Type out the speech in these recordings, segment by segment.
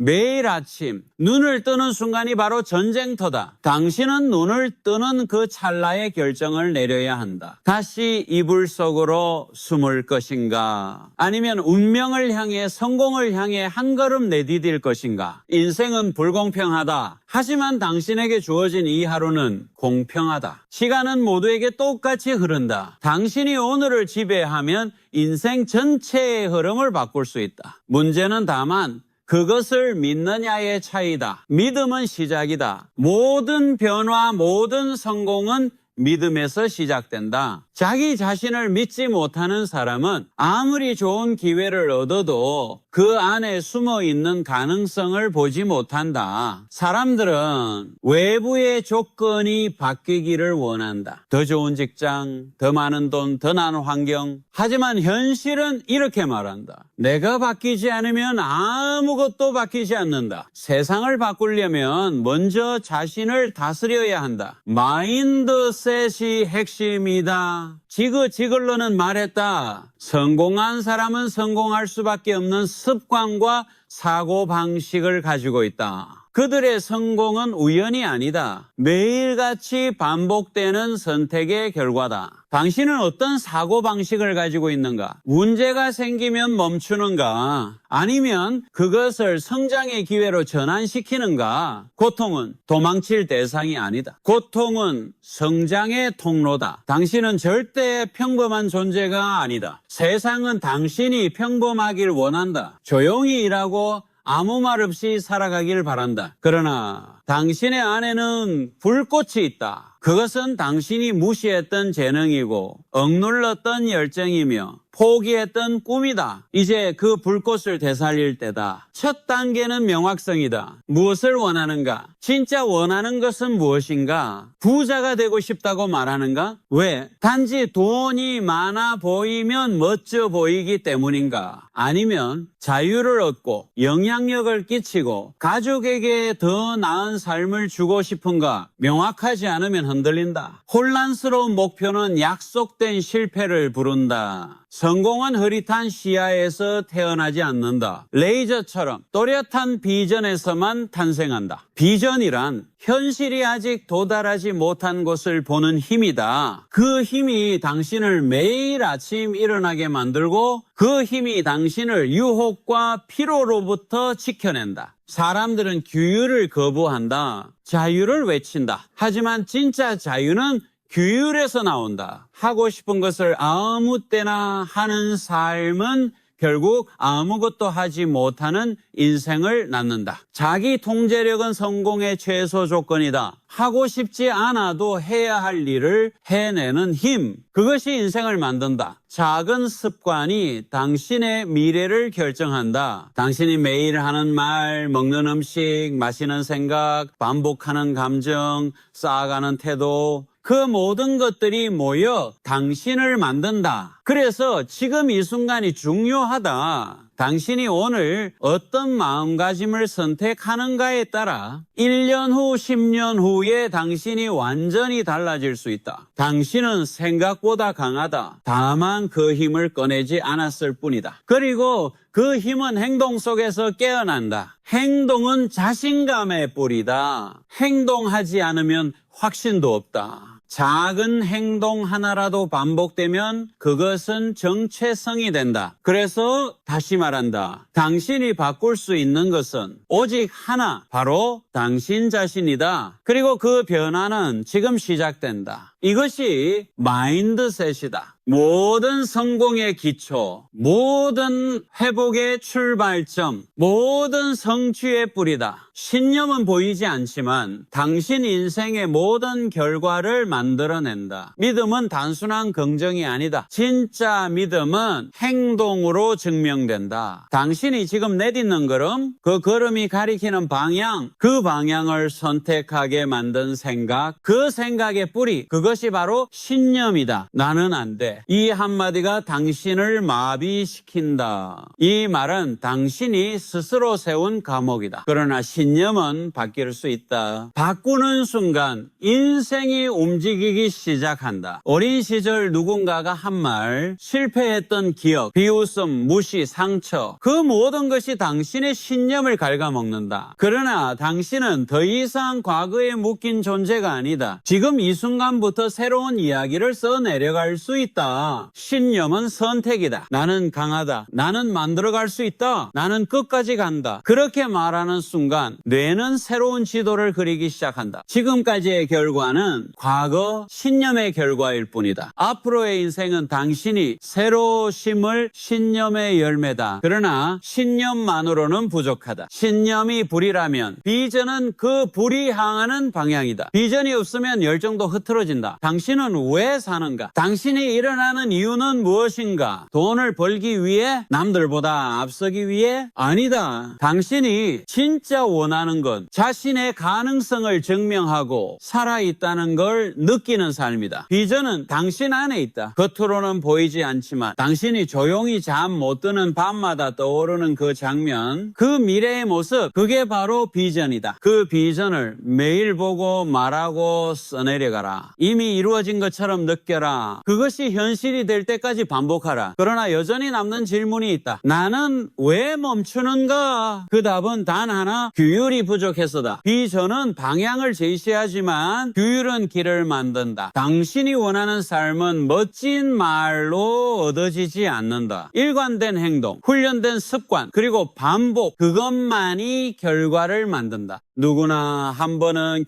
매일 아침 눈을 뜨는 순간이 바로 전쟁터다. 당신은 눈을 뜨는 그 찰나의 결정을 내려야 한다. 다시 이불 속으로 숨을 것인가? 아니면 운명을 향해, 성공을 향해 한 걸음 내디딜 것인가? 인생은 불공평하다. 하지만 당신에게 주어진 이 하루는 공평하다. 시간은 모두에게 똑같이 흐른다. 당신이 오늘을 지배하면 인생 전체의 흐름을 바꿀 수 있다. 문제는 다만 그것을 믿느냐의 차이다. 믿음은 시작이다. 모든 변화, 모든 성공은 믿음에서 시작된다. 자기 자신을 믿지 못하는 사람은 아무리 좋은 기회를 얻어도 그 안에 숨어 있는 가능성을 보지 못한다. 사람들은 외부의 조건이 바뀌기를 원한다. 더 좋은 직장, 더 많은 돈, 더 나은 환경. 하지만 현실은 이렇게 말한다. 내가 바뀌지 않으면 아무것도 바뀌지 않는다. 세상을 바꾸려면 먼저 자신을 다스려야 한다. 마인드셋이 핵심이다. 지글로는 말했다. 성공한 사람은 성공할 수밖에 없는 습관과 사고방식을 가지고 있다. 그들의 성공은 우연이 아니다. 매일같이 반복되는 선택의 결과다. 당신은 어떤 사고방식을 가지고 있는가? 문제가 생기면 멈추는가? 아니면 그것을 성장의 기회로 전환시키는가? 고통은 도망칠 대상이 아니다. 고통은 성장의 통로다. 당신은 절대 평범한 존재가 아니다. 세상은 당신이 평범하길 원한다. 조용히 일하고 아무 말 없이 살아가길 바란다. 그러나 당신의 안에는 불꽃이 있다. 그것은 당신이 무시했던 재능이고 억눌렀던 열정이며 포기했던 꿈이다. 이제 그 불꽃을 되살릴 때다. 첫 단계는 명확성이다. 무엇을 원하는가? 진짜 원하는 것은 무엇인가? 부자가 되고 싶다고 말하는가? 왜? 단지 돈이 많아 보이면 멋져 보이기 때문인가? 아니면 자유를 얻고 영향력을 끼치고 가족에게 더 나은 삶을 주고 싶은가? 명확하지 않으면 흔들린다. 혼란스러운 목표는 약속된 실패를 부른다. 성공은 흐릿한 시야에서 태어나지 않는다. 레이저처럼 또렷한 비전에서만 탄생한다. 비전이란 현실이 아직 도달하지 못한 곳을 보는 힘이다. 그 힘이 당신을 매일 아침 일어나게 만들고 그 힘이 당신을 유혹과 피로로부터 지켜낸다. 사람들은 규율을 거부한다. 자유를 외친다. 하지만 진짜 자유는 규율에서 나온다. 하고 싶은 것을 아무 때나 하는 삶은 결국 아무것도 하지 못하는 인생을 낳는다. 자기 통제력은 성공의 최소 조건이다. 하고 싶지 않아도 해야 할 일을 해내는 힘. 그것이 인생을 만든다. 작은 습관이 당신의 미래를 결정한다. 당신이 매일 하는 말, 먹는 음식, 마시는 생각, 반복하는 감정, 쌓아가는 태도, 그 모든 것들이 모여 당신을 만든다. 그래서 지금 이 순간이 중요하다. 당신이 오늘 어떤 마음가짐을 선택하는가에 따라 1년 후, 10년 후에 당신이 완전히 달라질 수 있다. 당신은 생각보다 강하다. 다만 그 힘을 꺼내지 않았을 뿐이다. 그리고 그 힘은 행동 속에서 깨어난다. 행동은 자신감의 뿌리다. 행동하지 않으면 확신도 없다. 작은 행동 하나라도 반복되면 그것은 정체성이 된다. 그래서 다시 말한다. 당신이 바꿀 수 있는 것은 오직 하나, 바로 당신 자신이다. 그리고 그 변화는 지금 시작된다. 이것이 마인드셋이다. 모든 성공의 기초, 모든 회복의 출발점, 모든 성취의 뿌리다. 신념은 보이지 않지만 당신 인생의 모든 결과를 만들어낸다. 믿음은 단순한 긍정이 아니다. 진짜 믿음은 행동으로 증명된다. 당신이 지금 내딛는 걸음, 그 걸음이 가리키는 방향, 그 방향을 선택하게 만든 생각, 그 생각의 뿌리, 그것이 바로 신념이다. 나는 안 돼. 이 한마디가 당신을 마비시킨다. 이 말은 당신이 스스로 세운 감옥이다. 그러나 신념은 바뀔 수 있다. 바꾸는 순간 인생이 움직이기 시작한다. 어린 시절 누군가가 한 말, 실패했던 기억, 비웃음, 무시, 상처, 그 모든 것이 당신의 신념을 갉아먹는다. 그러나 당신은 더 이상 과거에 묶인 존재가 아니다. 지금 이 순간부터 새로운 이야기를 써내려갈 수 있다. 신념은 선택이다. 나는 강하다. 나는 만들어갈 수 있다. 나는 끝까지 간다. 그렇게 말하는 순간 뇌는 새로운 지도를 그리기 시작한다. 지금까지의 결과는 과거 신념의 결과일 뿐이다. 앞으로의 인생은 당신이 새로 심을 신념의 열매다. 그러나 신념만으로는 부족하다. 신념이 불이라면 비전은 그 불이 향하는 방향이다. 비전이 없으면 열정도 흐트러진다. 당신은 왜 사는가? 당신이 일어나는 이유는 무엇인가? 돈을 벌기 위해? 남들보다 앞서기 위해? 아니다. 당신이 진짜 원하는 건 자신의 가능성을 증명하고 살아있다는 걸 느끼는 삶이다. 비전은 당신 안에 있다. 겉으로는 보이지 않지만 당신이 조용히 잠 못 드는 밤마다 떠오르는 그 장면, 그 미래의 모습, 그게 바로 비전이다. 그 비전을 매일 보고 말하고 써내려가라. 이미 이루어진 것처럼 느껴라. 그것이 현실이 될 때까지 반복하라. 그러나 여전히 남는 질문이 있다. 나는 왜 멈추는가? 그 답은 단 하나, 규율이 부족해서다. 비전은 방향을 제시하지만 규율은 길을 만든다. 당신이 원하는 삶은 멋진 말로 얻어지지 않는다. 일관된 행동, 훈련된 습관, 그리고 반복, 그것만이 결과를 만든다. 누구나 한 번은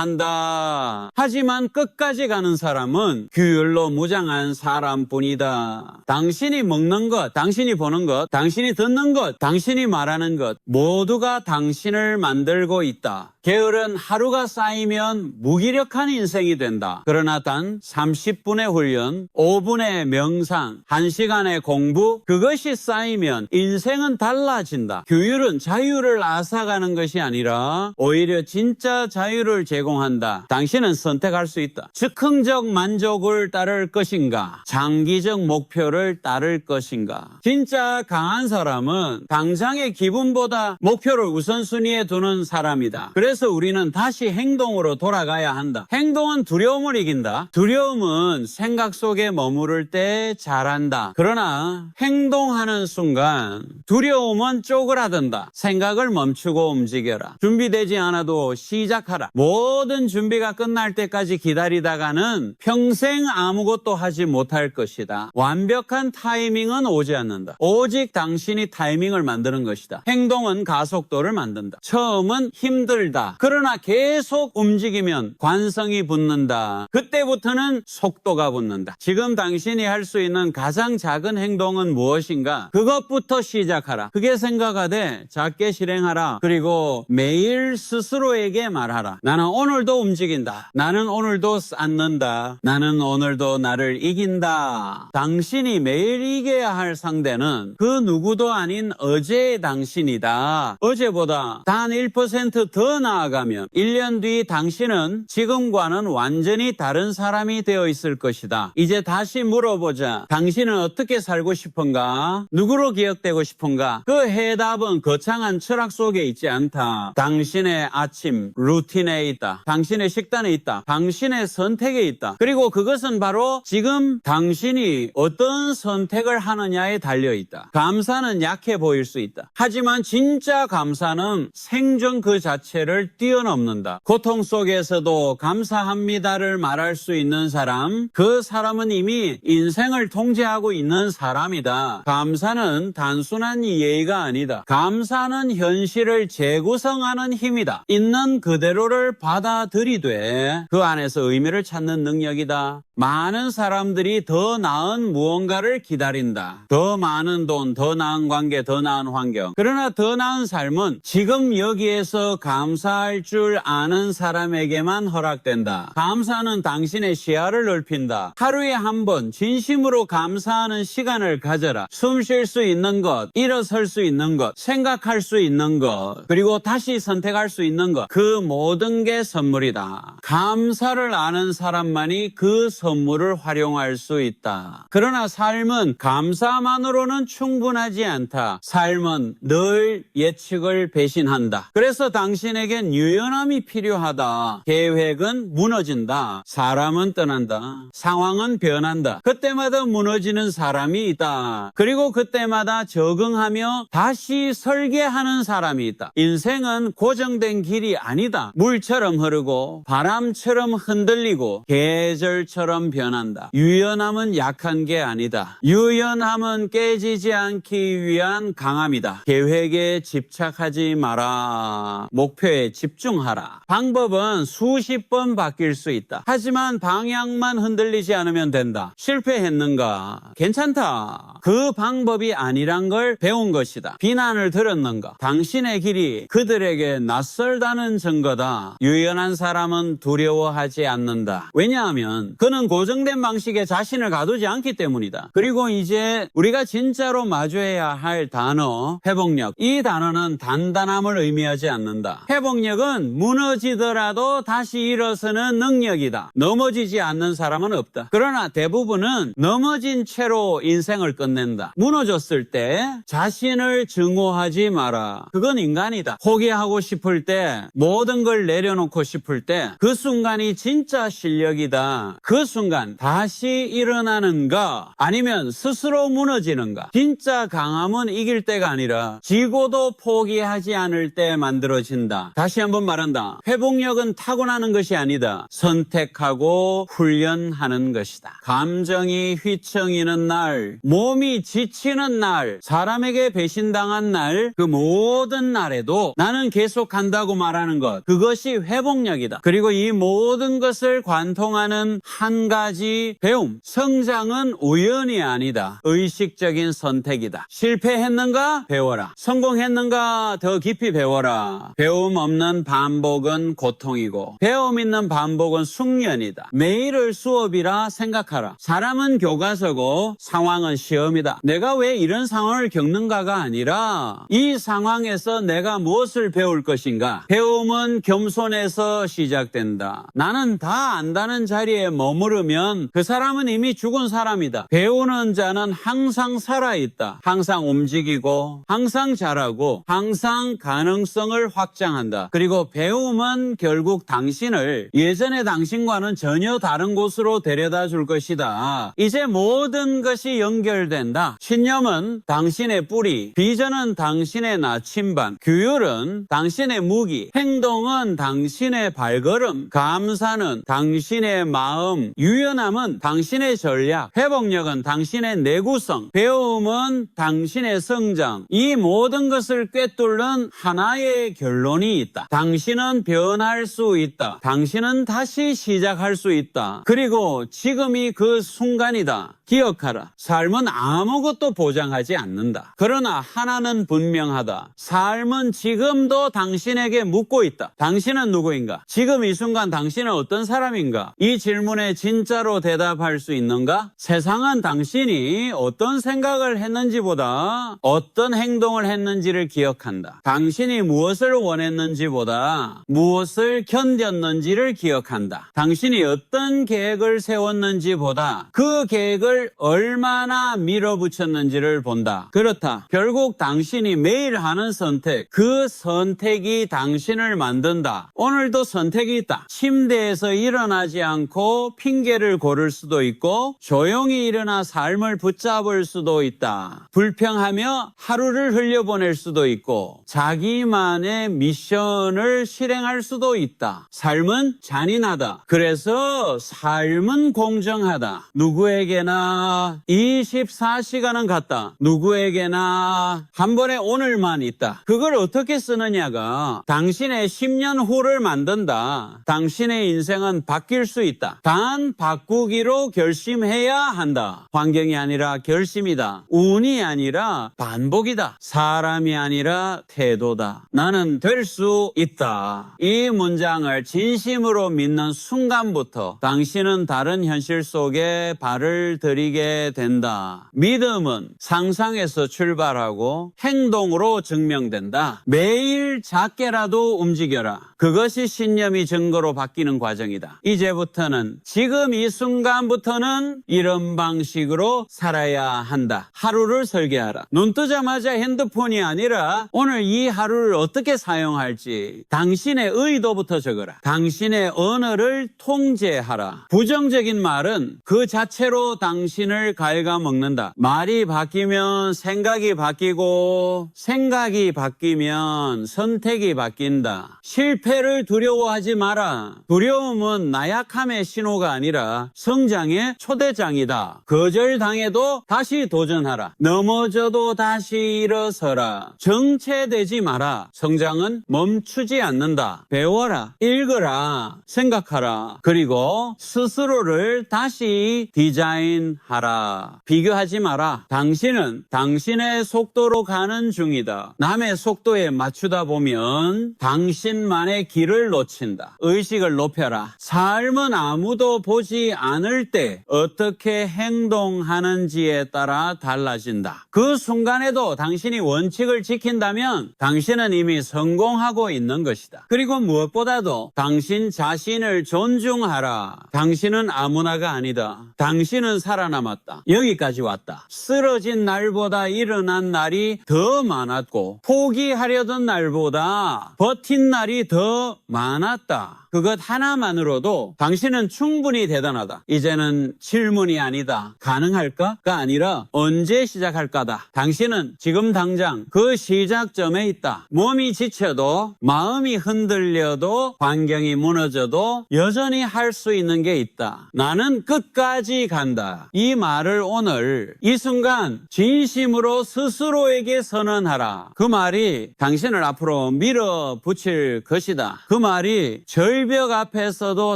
결심한다. 하지만 끝까지 가는 사람은 규율로 무장한 사람뿐이다. 당신이 먹는 것, 당신이 보는 것, 당신이 듣는 것, 당신이 말하는 것, 모두가 당신을 만들고 있다. 게으른 하루가 쌓이면 무기력한 인생이 된다. 그러나 단 30분의 훈련, 5분의 명상, 1시간의 공부, 그것이 쌓이면 인생은 달라진다. 규율은 자유를 앗아가는 것이 아니라 오히려 진짜 자유를 제공한다. 당신은 선택할 수 있다. 즉흥적 만족을 따를 것인가? 장기적 목표를 따를 것인가? 진짜 강한 사람은 당장의 기분보다 목표를 우선순위에 두는 사람이다. 그래서 우리는 다시 행동으로 돌아가야 한다. 행동은 두려움을 이긴다. 두려움은 생각 속에 머무를 때 잘한다. 그러나 행동하는 순간 두려움은 쪼그라든다. 생각을 멈추고 움직여라. 준비되지 않아도 시작하라. 모든 준비가 끝날 때까지 기다리다가는 평생 아무것도 하지 못할 것이다. 완벽한 타이밍은 오지 않는다. 오직 당신이 타이밍을 만드는 것이다. 행동은 가속도를 만든다. 처음은 힘들다. 그러나 계속 움직이면 관성이 붙는다. 그때부터는 속도가 붙는다. 지금 당신이 할 수 있는 가장 작은 행동은 무엇인가? 그것부터 시작하라. 그게 생각하되 작게 실행하라. 그리고 매일 스스로에게 말하라. 나는 오늘도 움직인다. 나는 오늘도 쌓는다. 나는 오늘도 나를 이긴다. 당신이 매일 이겨야 할 상대는 그 누구도 아닌 어제의 당신이다. 어제보다 단 1% 더 나아가면 1년 뒤 당신은 지금과는 완전히 다른 사람이 되어 있을 것이다. 이제 다시 물어보자. 당신은 어떻게 살고 싶은가? 누구로 기억되고 싶은가? 그 해답은 거창한 철학 속에 있지 않다. 당신의 아침 루틴에 있다. 당신의 식단에 있다. 당신의 선택에 있다. 그리고 그것은 바로 지금 당신이 어떤 선택을 하느냐에 달려있다. 감사는 약해 보일 수 있다. 하지만 진짜 감사는 생존 그 자체를 뛰어넘는다. 고통 속에서도 감사합니다를 말할 수 있는 사람, 그 사람은 이미 인생을 통제하고 있는 사람이다. 감사는 단순한 예의가 아니다. 감사는 현실을 재구성하는 힘이다. 있는 그대로를 받아들이되 그 안에서 의미를 찾는 능력이다. 많은 사람들이 더 나은 무언가를 기다린다. 더 많은 돈, 더 나은 관계, 더 나은 환경. 그러나 더 나은 삶은 지금 여기에서 감사할 줄 아는 사람에게만 허락된다. 감사는 당신의 시야를 넓힌다. 하루에 한 번 진심으로 감사하는 시간을 가져라. 숨 쉴 수 있는 것, 일어설 수 있는 것, 생각할 수 있는 것, 그리고 다시 선택할 수 있는 것, 그 모든 게 선물이다. 감사를 아는 사람만이 그 선물을 활용할 수 있다. 그러나 삶은 감사만으로는 충분하지 않다. 삶은 늘 예측을 배신한다. 그래서 당신에겐 유연함이 필요하다. 계획은 무너진다. 사람은 떠난다. 상황은 변한다. 그때마다 무너지는 사람이 있다. 그리고 그리고 그때마다 적응하며 다시 설계하는 사람이 있다. 인생은 고정된 길이 아니다. 물처럼 흐르고 바람처럼 흔들리고 계절처럼 변한다. 유연함은 약한 게 아니다. 유연함은 깨지지 않기 위한 강함이다. 계획에 집착하지 마라. 목표에 집중하라. 방법은 수십 번 바뀔 수 있다. 하지만 방향만 흔들리지 않으면 된다. 실패했는가? 괜찮다. 그 방법이 아니란 걸 배운 것이다. 비난을 들었는가? 당신의 길이 그들에게 낯설다는 증거다. 유연한 사람은 두려워하지 않는다. 왜냐하면 그는 고정된 방식에 자신을 가두지 않기 때문이다. 그리고 이제 우리가 진짜로 마주해야 할 단어, 회복력. 이 단어는 단단함을 의미하지 않는다. 회복력은 무너지더라도 다시 일어서는 능력이다. 넘어지지 않는 사람은 없다. 그러나 대부분은 넘어진 채로 인생을 끝낸다. 무너졌을 때 자신을 증오하지 마라. 그건 인간이다. 포기하고 싶을 때, 모든 걸 내려놓고 싶을 때 그 순간이 진짜 실력이다. 그 순간 다시 일어나는가 아니면 스스로 무너지는가. 진짜 강함은 이길 때가 아니라 지고도 포기하지 않을 때 만들어진다. 다시 한번 말한다. 회복력은 타고나는 것이 아니다. 선택하고 훈련하는 것이다. 감정이 휘청이는 날, 몸이 지치는 날, 사람에게 배신당한 날, 그 모든 날에도 나는 계속한다고 말하는 것, 그것이 회복력이다. 그리고 이 모든 것을 관통하는 한 가지 배움, 성장은 우연이 아니다. 의식적인 선택이다. 실패했는가? 배워라. 성공했는가? 더 깊이 배워라. 배움 없는 반복은 고통이고 배움 있는 반복은 숙련이다. 매일을 수업이라 생각하라. 사람은 교과서고 상황은 시험이다. 내가 왜 이런 상황을 겪는가가 아니라 이 상황에서 내가 무엇을 배울 것인가. 배움은 겸손에서 시작된다. 나는 다 안다는 자리에 머무르면 그 사람은 이미 죽은 사람이다. 배우는 자는 항상 살아있다. 항상 움직이고 항상 잘하고 항상 가능성을 확장한다. 그리고 배움은 결국 당신을 예전의 당신과는 전혀 다른 곳으로 데려다 줄 것이다. 이제 모든 것이 연결된다. 신념은 당신의 뿌리, 비전은 당신의 나침반, 규율은 당신의 무기, 행동은 당신의 발걸음, 감사는 당신의 마음, 유연함은 당신의 전략, 회복력은 당신의 내구성, 배움은 당신의 성장. 이 모든 것을 꿰뚫는 하나의 결론이 있다. 당신은 변할 수 있다. 당신은 다시 시작할 수 있다. 그리고 지금이 그 순간이다. 기억하라. 삶은 아무것도 보장하지 않는다. 그러나 하나는 분명하다. 삶은 지금도 당신에게 묻고 있다. 당신은 누구인가? 지금 이 순간 당신은 어떤 사람인가? 이 질문에 진짜로 대답할 수 있는가? 세상은 당신이 어떤 생각을 했는지보다 어떤 행동을 했는지를 기억한다. 당신이 무엇을 원했는지보다 무엇을 견뎠는지를 기억한다. 당신이 어떤 계획을 세웠는지보다 그 계획을 얼마나 밀어붙였는지를 본다. 그렇다. 결국 당신이 매일 하는 선택, 그 선택이 당신을 만든다. 오늘도 선택이 있다. 침대에서 일어나지 않고 핑계를 고를 수도 있고 조용히 일어나 삶을 붙잡을 수도 있다. 불평하며 하루를 흘려보낼 수도 있고 자기만의 미션을 실행할 수도 있다. 삶은 잔인하다. 그래서 삶은 공정하다. 누구에게나 24시간은 같다. 누구에게나 한 번에 오늘만 있다. 그걸 어떻게 쓰느냐가 당신의 10년 후를 만든다. 당신의 인생은 바뀔 수 있다. 단 바꾸기로 결심해야 한다. 환경이 아니라 결심이다. 운이 아니라 반복이다. 사람이 아니라 태도다. 나는 될 수 있다. 이 문장을 진심으로 믿는 순간부터 당신은 다른 현실 속에 발을 들이게 된다. 믿음은 상상에서 출발하고 행동으로 증명된다. 매일 작게라도 움직여라. 그것이 신념이 증거로 바뀌는 과정이다. 이제부터는 지금 이 순간부터는 이런 방식으로 살아야 한다. 하루를 설계하라. 눈 뜨자마자 핸드폰이 아니라 오늘 이 하루를 어떻게 사용할지 당신의 의도부터 적어라. 당신의 언어를 통제하라. 부정적인 말은 그 자체로 당신을 갉아먹는다. 말이 바뀌면 생각이 바뀌고 생각이 바뀌면 선택이 바뀐다. 실패를 두려워하지 마라. 두려움은 나약함의 신호가 아니라 성장의 초대장이다. 거절당해도 다시 도전하라. 넘어져도 다시 일어서라. 정체되지 마라. 성장은 멈추지 않는다. 배워라. 읽어라. 생각하라. 그리고 스스로를 다시 디자인하라. 비교하지 마라. 당신은 당신의 속도로 가는 중이다. 남의 속도에 맞추다 보면 당신만의 길을 놓친다. 의식을 높여라. 삶은 아무도 보지 않을 때 어떻게 행동하는지에 따라 달라진다. 그 순간에도 당신이 원칙을 지킨다면 당신은 이미 성공하고 있는 것이다. 그리고 무엇보다도 당신 자신을 존중하라. 당신은 아무나가 아니다. 당신은 살아남았다. 여기까지 왔다. 쓰러진 날보다 일어난 날이 더 많았고 포기하려던 날보다 버틴 날이 더 많았다. 그것 하나만으로도 당신은 충분히 대단하다. 이제는 질문이 아니다. 가능할까가 아니라 언제 시작할까다. 당신은 지금 당장 그 시작점에 있다. 몸이 지쳐도 마음이 흔들려도 환경이 무너져도 여전히 할 수 있는 게 있다. 나는 끝까지 간다. 이 말을 오늘 이 순간 진심으로 스스로에게 선언하라. 그 말이 당신을 앞으로 밀어붙일 것이다. 그 말이 절벽 앞에서도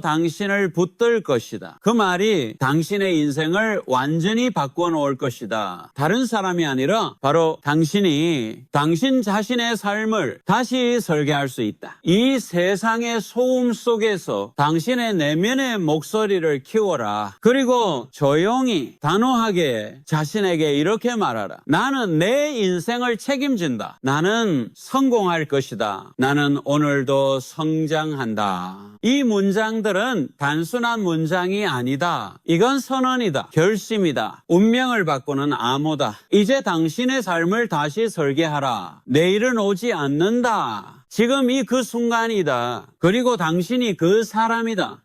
당신을 붙들 것이다. 그 말이 당신의 인생을 완전히 바꿔 놓을 것이다. 다른 사람이 아니라 바로 당신이 당신 자신의 삶을 다시 설계할 수 있다. 이 세상의 소음 속에서 당신의 내면의 목소리를 키워라. 그리고 조용히 단호하게 자신에게 이렇게 말하라. 나는 내 인생을 책임진다. 나는 성공할 것이다. 나는 오늘도 성장한다. 이 문장들은 단순한 문장이 아니다. 이건 선언이다. 결심이다. 운명을 바꾸는 암호다. 이제 당신의 삶을 다시 설계하라. 내일은 오지 않는다. 지금 이 그 순간이다. 그리고 당신이 그 사람이다.